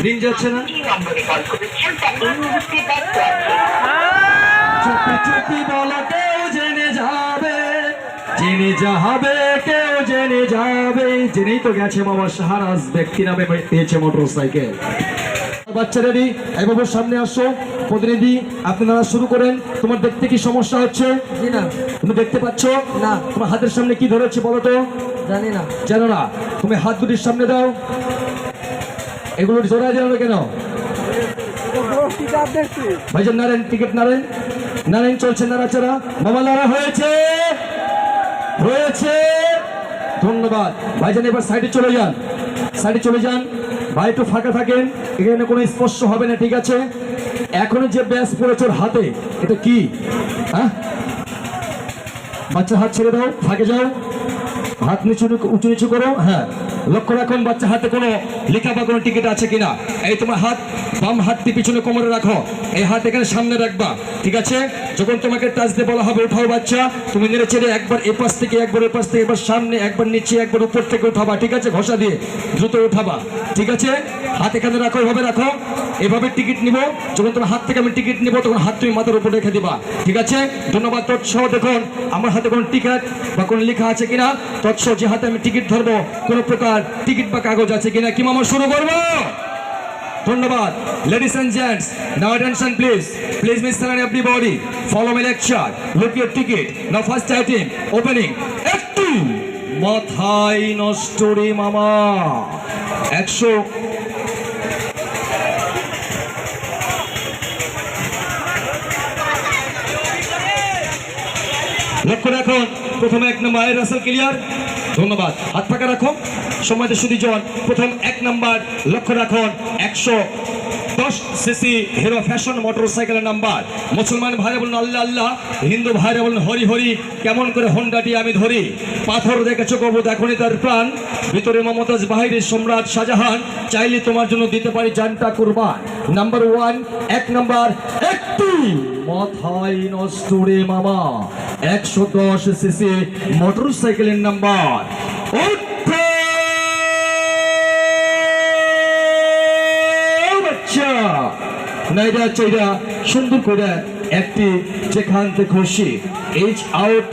Ring যাচ্ছে না। চুপি চুপি বলো কেউ জেনে যাবে, জেনে যাবে কেউ জেনে যাবে। জেনেই তো গেছে মামা শাহনাজ ব্যক্তি নামে পেয়েছে মোটর সাইকেল। বাচ্চা রেডি, এই বাবুর সামনে আসো। প্রতিনিধি আপনারা শুরু করেন। তোমার দেখতে কি সমস্যা হচ্ছে? জি না। তুমি দেখতে পাচ্ছ না। তোমার হাতের সামনে কি ধরেছে বলো তো? জানি না। জানো না? তুমি হাত দুটির সামনে দাও। এগুলো জোড়ায় দেওয়া কেন? ভাইজান নারেন, টিকিট নারেন, নারেন চলছে নাড়াচাড়া। মামা নাড়া হয়েছে, হয়েছে। ধন্যবাদ ভাইজান। এবার সাইডে চলে যান, সাইডে চলে যান। ভাই একটু ফাঁকা থাকেন, এখানে কোনো স্পর্শ হবে না, ঠিক আছে? এখনো যে ব্যাস পড়েছে ওর হাতে, এটা কি? হ্যাঁ, বাচ্চা হাত ছেড়ে দাও, ফাঁকে যাও, হাত নিচু উঁচু নিচু করো। হ্যাঁ, লক্ষ্য রাখুন বাচ্চা হাতে কোনো লেখা বা কোনো টিকিট আছে কিনা। এই তোমার হাত, বাম হাতটি পিছনে কোমরে রাখো, এই হাত এখানে সামনে রাখবা, ঠিক আছে? যখন তোমাকে টাচ দিয়ে বলা হবে উঠাও বাচ্চা, তুমি নেড়ে চেড়ে একবার এ পাশ থেকে একবার এ পাশ থেকে, একবার সামনে, একবার নিচে, একবার উপর থেকে উঠাবা, ঠিক আছে? ঘষা দিয়ে দ্রুত উঠাবা, ঠিক আছে? হাত এখানে রাখো, এভাবে রাখো। এভাবে টিকিট নিব, যখন তোমার হাত থেকে আমি টিকিট নিব তখন হাত তুমি মাথার উপর রেখে দিবা, ঠিক আছে? ধন্যবাদ। তৎসহ দেখুন আমার হাতে কোনো টিকিট বা কোনো লেখা আছে কিনা। তৎসহ যে হাতে আমি টিকিট ধরবো কোনো প্রকার টিকিট বা কাগজ আছে কিনা। কি মামা শুরু করবো? ধন্যবাদ। Ladies and gents, now attention please. Please Mr. and everybody, follow my lecture. Look your ticket. Now first item, opening. একটু মাথায় নষ্ট রে মামা। 100 লক্ষ্য রাখুন। প্রথমে 1 নম্বর রাসেল ক্লিয়ার। ধন্যবাদ। হাত ফাঁকা রাখো। সম্মানিত সুধীজন, প্রথম 1 নম্বর লক্ষ্য রাখুন। 110 সিসি হিরো ফ্যাশন মোটরসাইকেলের নাম্বার। মুসলমান ভাইরা বলুন আল্লাহ আল্লাহ, হিন্দু ভাইরা বলুন হরি হরি। কেমন করে হোন্ডাটি আমি ধরি, পাথর দেখেছো কবু দেখনি তার প্রাণ, ভিতরে মমতাজ বাহিরে সম্রাট শাহজাহান, চাইলে তোমার জন্য দিতে পারি জানটা কুরবান। নাম্বার 1, 1 নম্বর একটি মাথায় নষ্ট রে মামা। 110 সিসি মোটরসাইকেলের নাম্বার। নাইডা চাইডা সুন্দর করে একটি যেখান থেকে খুশি এইচ আউট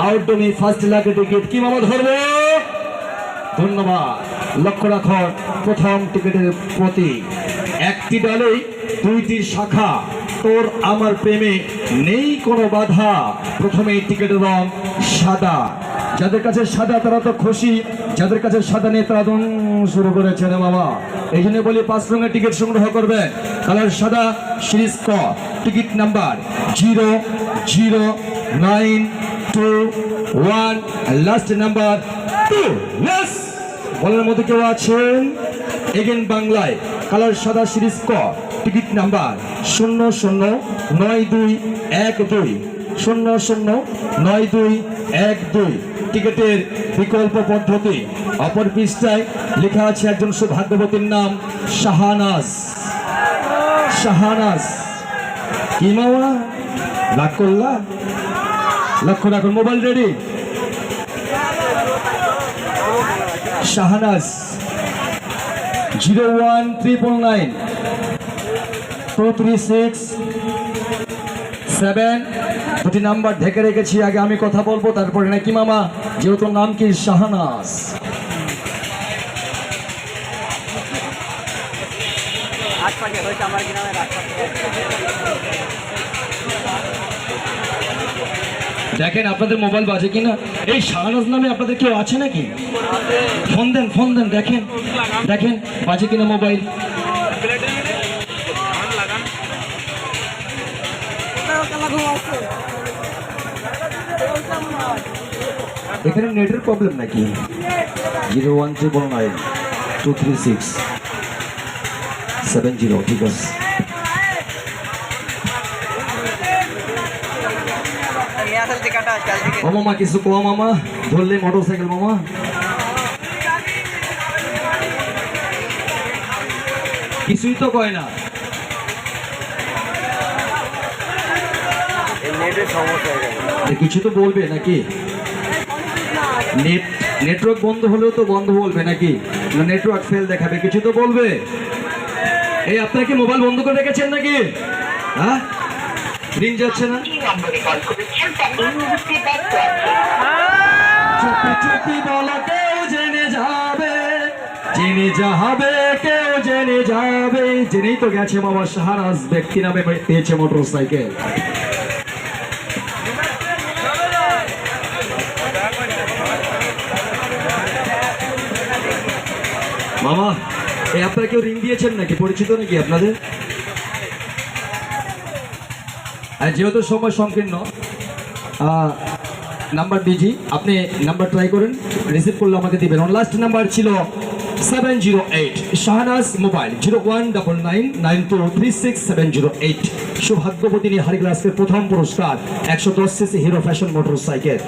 আউটডোমি ফার্স্ট লাগে টিকিট। কি মামা ধরবো? ধন্যবাদ। লক্ষ্য রাখো প্রথম টিকিটের প্রতি একটি ডালে 2টি শাখা, তোর আমার প্রেমে নেই কোনো বাধা। প্রথমে এই টিকিটের রং সাদা। যাদের কাছে সাদা তারা তো খুশি, যাদের কাছে সাদা নেই তারা দম শুরু করেছে না বাবা। এই জন্য বলি 5 রঙের টিকিট সংগ্রহ করবেন। কালার সাদা, সিরিজ ক, ticket number 00921, last number 2। Yes, বলার মধ্যে কেউ আছেন? এগেন বাংলায় কালার সাদা, সিরিজ ক, টিকিট নাম্বার 009212, 009212। টিকিটের বিকল্প পদ্ধতি অপর পৃষ্ঠায় লেখা আছে একজন সৌভাগ্যবতীর নাম শাহনাজ। শাহনাজ কি মামা রাগ করলা? লক্ষ্য রাখুন, মোবাইল রেডি। শাহনাজ 019992367। দুটি নাম্বার ঢেকে রেখেছি, আগে আমি কথা বলবো তারপরে নাকি মামা, যেহেতু নাম কি শাহনাজ। দেখেন আপনাদের মোবাইল বাজে কিনা। এই শাহনাজ নামে আপনাদের কেউ আছে নাকি? ফোন দেন, ফোন দেন, দেখেন দেখেন বাজে কিনা মোবাইল। এখানে নেটের প্রবলেম নাকি? 013992367, ঠিক আছে। ও মামা কিছু কো মামা, ধরলে মোটরসাইকেল মামা। কিছুই তো কয় না। কিছু তো বলবে নাকি? নেটওয়ার্ক বন্ধ হলেও তো বন্ধ বলবে নাকি? নেটওয়ার্ক ফেল দেখাবে, কিছু তো বলবে। এই আপনারা কি মোবাইল বন্ধ করে রেখেছেন নাকি? হ্যাঁ, রিং যাচ্ছে না। যে নম্বরে কল করেছেন তা এই মুহূর্তে ব্যস্ত আছে। চুপি চুপি বলো কেউ জেনে যাবে, জেনে যাবে, কেউ জেনে যাবে। জেনেই তো গেছে মামা শাহনাজ ব্যক্তি নামে পেয়েছে মোটর সাইকেল। মামা এই আপনারা কেউ রিং দিয়েছেন নাকি? পরিচিত নাকি আপনাদের? আর যেহেতু সময় সংকীর্ণ, নাম্বার দিয়েছি, আপনি নাম্বার ট্রাই করেন, রিসিভ করলে আমাকে দিবেন। লাস্ট নাম্বার ছিল 708, শাহনাজ মোবাইল 01999236 সৌভাগ্যবতী হারি গ্লাসের প্রথম পুরস্কার 110 CC hero fashion motor cycle.